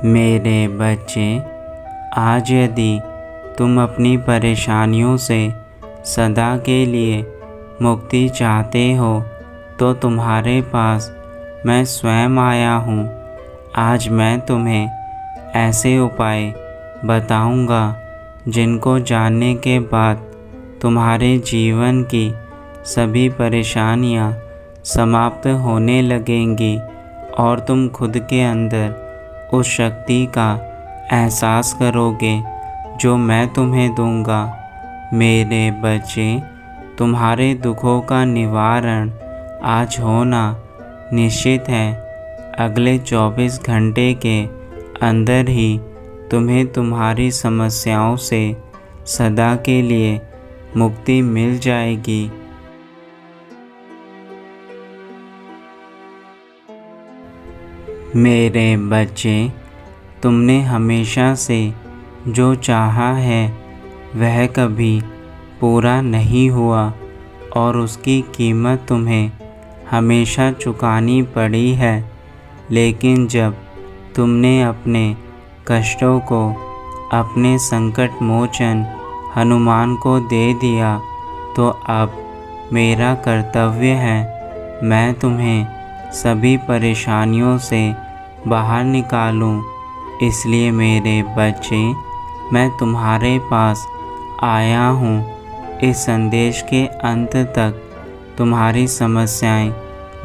मेरे बच्चे, आज यदि तुम अपनी परेशानियों से सदा के लिए मुक्ति चाहते हो तो तुम्हारे पास मैं स्वयं आया हूँ। आज मैं तुम्हें ऐसे उपाय बताऊँगा जिनको जानने के बाद तुम्हारे जीवन की सभी परेशानियाँ समाप्त होने लगेंगी और तुम खुद के अंदर उस शक्ति का एहसास करोगे जो मैं तुम्हें दूंगा। मेरे बच्चे, तुम्हारे दुखों का निवारण आज होना निश्चित है। अगले 24 घंटे के अंदर ही तुम्हें तुम्हारी समस्याओं से सदा के लिए मुक्ति मिल जाएगी। मेरे बच्चे, तुमने हमेशा से जो चाहा है वह कभी पूरा नहीं हुआ और उसकी कीमत तुम्हें हमेशा चुकानी पड़ी है। लेकिन जब तुमने अपने कष्टों को अपने संकट मोचन हनुमान को दे दिया तो अब मेरा कर्तव्य है मैं तुम्हें सभी परेशानियों से बाहर निकालूं। इसलिए मेरे बच्चे, मैं तुम्हारे पास आया हूँ। इस संदेश के अंत तक तुम्हारी समस्याएं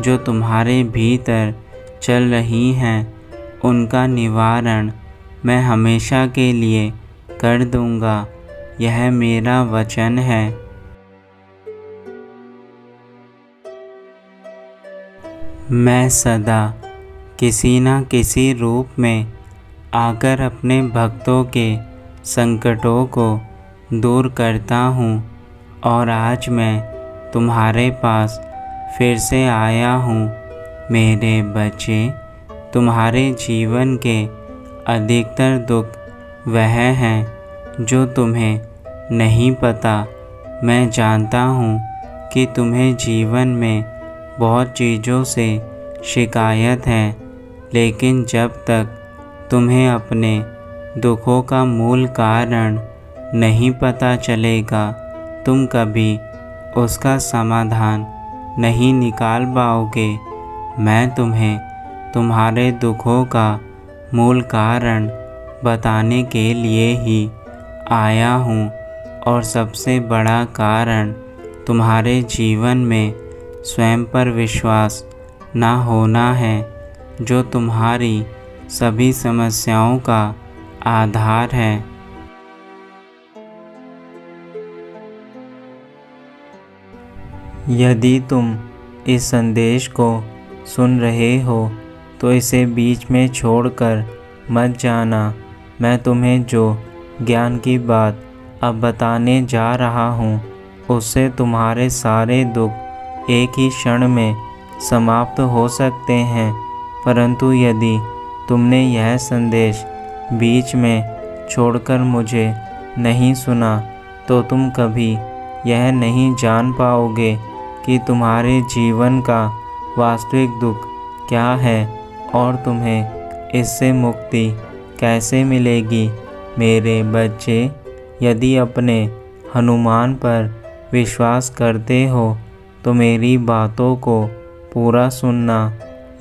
जो तुम्हारे भीतर चल रही हैं उनका निवारण मैं हमेशा के लिए कर दूंगा। यह मेरा वचन है। मैं सदा किसी न किसी रूप में आकर अपने भक्तों के संकटों को दूर करता हूँ और आज मैं तुम्हारे पास फिर से आया हूँ। मेरे बच्चे, तुम्हारे जीवन के अधिकतर दुख वह हैं जो तुम्हें नहीं पता। मैं जानता हूँ कि तुम्हें जीवन में बहुत चीज़ों से शिकायत है, लेकिन जब तक तुम्हें अपने दुखों का मूल कारण नहीं पता चलेगा तुम कभी उसका समाधान नहीं निकाल पाओगे। मैं तुम्हें तुम्हारे दुखों का मूल कारण बताने के लिए ही आया हूँ और सबसे बड़ा कारण तुम्हारे जीवन में स्वयं पर विश्वास ना होना है जो तुम्हारी सभी समस्याओं का आधार है। यदि तुम इस संदेश को सुन रहे हो तो इसे बीच में छोड़कर मत जाना। मैं तुम्हें जो ज्ञान की बात अब बताने जा रहा हूँ उससे तुम्हारे सारे दुख एक ही क्षण में समाप्त हो सकते हैं। परंतु यदि तुमने यह संदेश बीच में छोड़कर मुझे नहीं सुना तो तुम कभी यह नहीं जान पाओगे कि तुम्हारे जीवन का वास्तविक दुख क्या है और तुम्हें इससे मुक्ति कैसे मिलेगी। मेरे बच्चे, यदि अपने हनुमान पर विश्वास करते हो तो मेरी बातों को पूरा सुनना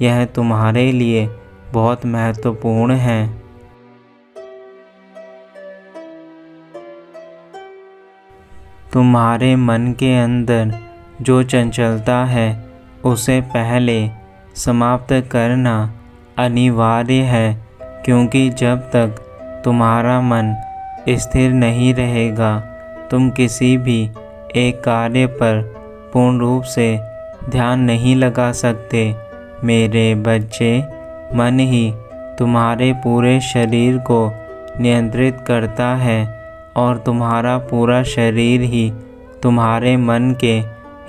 यह तुम्हारे लिए बहुत महत्वपूर्ण है। तुम्हारे मन के अंदर जो चंचलता है उसे पहले समाप्त करना अनिवार्य है, क्योंकि जब तक तुम्हारा मन स्थिर नहीं रहेगा तुम किसी भी एक कार्य पर पूर्ण रूप से ध्यान नहीं लगा सकते। मेरे बच्चे, मन ही तुम्हारे पूरे शरीर को नियंत्रित करता है और तुम्हारा पूरा शरीर ही तुम्हारे मन के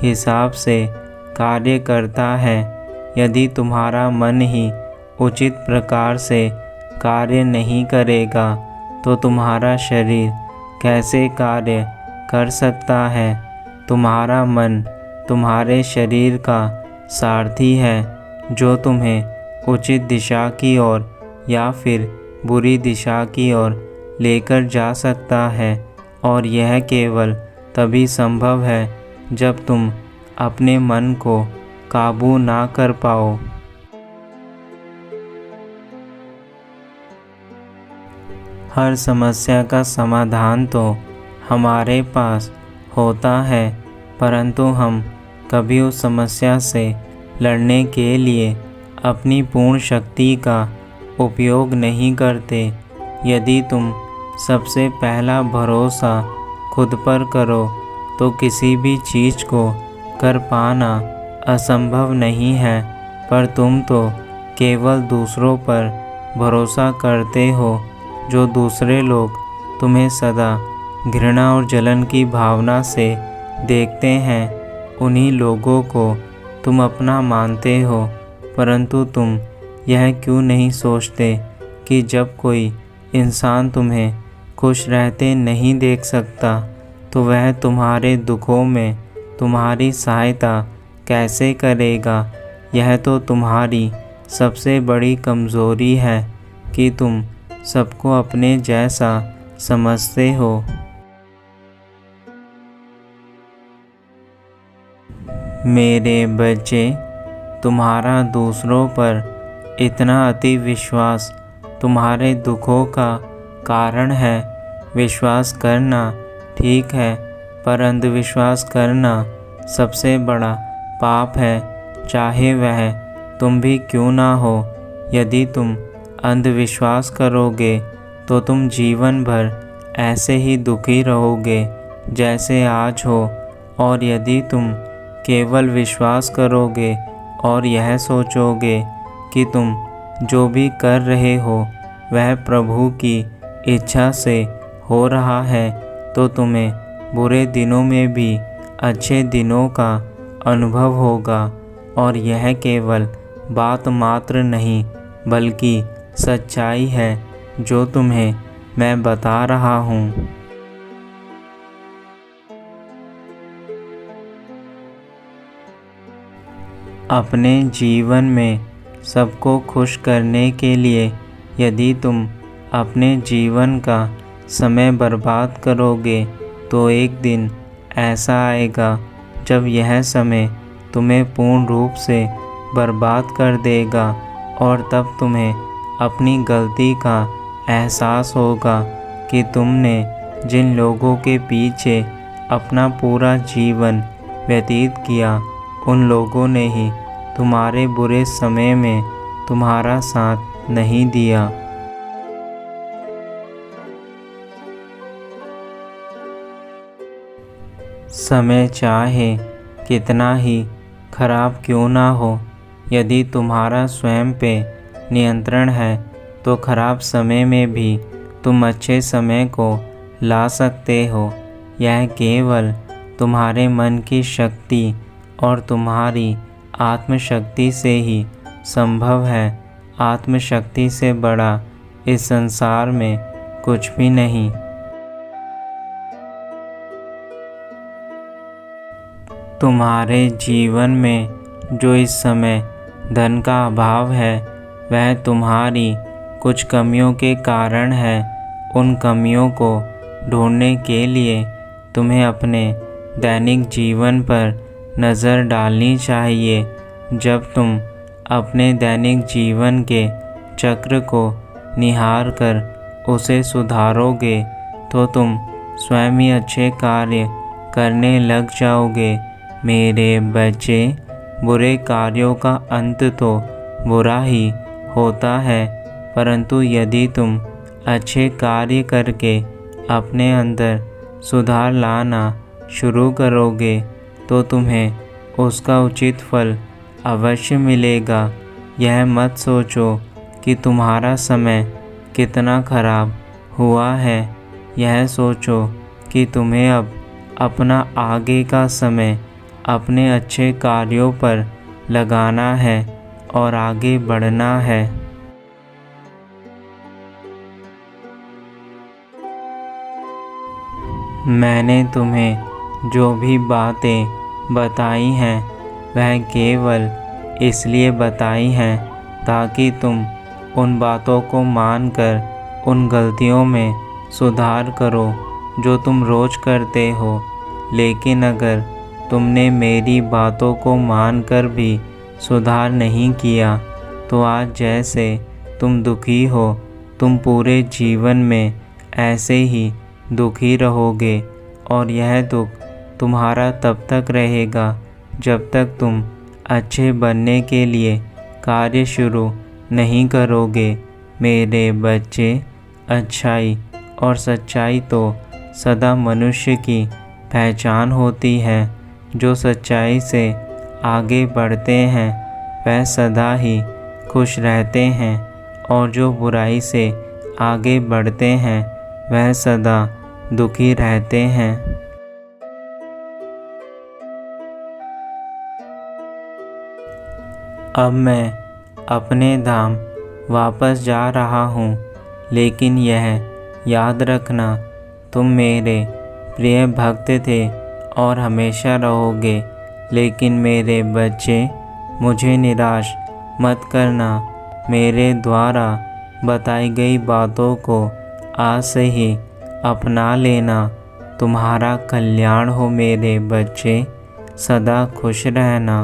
हिसाब से कार्य करता है। यदि तुम्हारा मन ही उचित प्रकार से कार्य नहीं करेगा तो तुम्हारा शरीर कैसे कार्य कर सकता है। तुम्हारा मन तुम्हारे शरीर का सारथी है जो तुम्हें उचित दिशा की ओर या फिर बुरी दिशा की ओर लेकर जा सकता है, और यह केवल तभी संभव है जब तुम अपने मन को काबू ना कर पाओ। हर समस्या का समाधान तो हमारे पास होता है, परंतु हम कभी उस समस्या से लड़ने के लिए अपनी पूर्ण शक्ति का उपयोग नहीं करते। यदि तुम सबसे पहला भरोसा खुद पर करो तो किसी भी चीज़ को कर पाना असंभव नहीं है, पर तुम तो केवल दूसरों पर भरोसा करते हो। जो दूसरे लोग तुम्हें सदा घृणा और जलन की भावना से देखते हैं, उन्हीं लोगों को तुम अपना मानते हो, परंतु तुम यह क्यों नहीं सोचते कि जब कोई इंसान तुम्हें खुश रहते नहीं देख सकता तो वह तुम्हारे दुखों में तुम्हारी सहायता कैसे करेगा। यह तो तुम्हारी सबसे बड़ी कमज़ोरी है कि तुम सबको अपने जैसा समझते हो। मेरे बच्चे, तुम्हारा दूसरों पर इतना अति विश्वास तुम्हारे दुखों का कारण है। विश्वास करना ठीक है, पर अंधविश्वास करना सबसे बड़ा पाप है, चाहे वह तुम भी क्यों ना हो। यदि तुम अंधविश्वास करोगे तो तुम जीवन भर ऐसे ही दुखी रहोगे जैसे आज हो, और यदि तुम केवल विश्वास करोगे और यह सोचोगे कि तुम जो भी कर रहे हो वह प्रभु की इच्छा से हो रहा है, तो तुम्हें बुरे दिनों में भी अच्छे दिनों का अनुभव होगा। और यह केवल बात मात्र नहीं बल्कि सच्चाई है जो तुम्हें मैं बता रहा हूँ। अपने जीवन में सबको खुश करने के लिए यदि तुम अपने जीवन का समय बर्बाद करोगे तो एक दिन ऐसा आएगा जब यह समय तुम्हें पूर्ण रूप से बर्बाद कर देगा, और तब तुम्हें अपनी गलती का एहसास होगा कि तुमने जिन लोगों के पीछे अपना पूरा जीवन व्यतीत किया, उन लोगों ने ही तुम्हारे बुरे समय में तुम्हारा साथ नहीं दिया। समय चाहे कितना ही खराब क्यों ना हो, यदि तुम्हारा स्वयं पे नियंत्रण है तो खराब समय में भी तुम अच्छे समय को ला सकते हो। यह केवल तुम्हारे मन की शक्ति और तुम्हारी आत्मशक्ति से ही संभव है। आत्मशक्ति से बड़ा इस संसार में कुछ भी नहीं। तुम्हारे जीवन में जो इस समय धन का अभाव है वह तुम्हारी कुछ कमियों के कारण है। उन कमियों को ढूंढने के लिए तुम्हें अपने दैनिक जीवन पर नज़र डालनी चाहिए। जब तुम अपने दैनिक जीवन के चक्र को निहार कर उसे सुधारोगे तो तुम स्वयं ही अच्छे कार्य करने लग जाओगे। मेरे बच्चे, बुरे कार्यों का अंत तो बुरा ही होता है, परंतु यदि तुम अच्छे कार्य करके अपने अंदर सुधार लाना शुरू करोगे तो तुम्हें उसका उचित फल अवश्य मिलेगा। यह मत सोचो कि तुम्हारा समय कितना खराब हुआ है, यह सोचो कि तुम्हें अब अपना आगे का समय अपने अच्छे कार्यों पर लगाना है और आगे बढ़ना है। मैंने तुम्हें जो भी बातें बताई हैं वह केवल इसलिए बताई हैं ताकि तुम उन बातों को मानकर उन गलतियों में सुधार करो जो तुम रोज़ करते हो। लेकिन अगर तुमने मेरी बातों को मानकर भी सुधार नहीं किया तो आज जैसे तुम दुखी हो तुम पूरे जीवन में ऐसे ही दुखी रहोगे, और यह दुख तुम्हारा तब तक रहेगा जब तक तुम अच्छे बनने के लिए कार्य शुरू नहीं करोगे। मेरे बच्चे, अच्छाई और सच्चाई तो सदा मनुष्य की पहचान होती है। जो सच्चाई से आगे बढ़ते हैं वह सदा ही खुश रहते हैं, और जो बुराई से आगे बढ़ते हैं वह सदा दुखी रहते हैं। अब मैं अपने धाम वापस जा रहा हूँ, लेकिन यह याद रखना तुम मेरे प्रिय भक्त थे और हमेशा रहोगे। लेकिन मेरे बच्चे, मुझे निराश मत करना। मेरे द्वारा बताई गई बातों को आज से ही अपना लेना। तुम्हारा कल्याण हो मेरे बच्चे, सदा खुश रहना।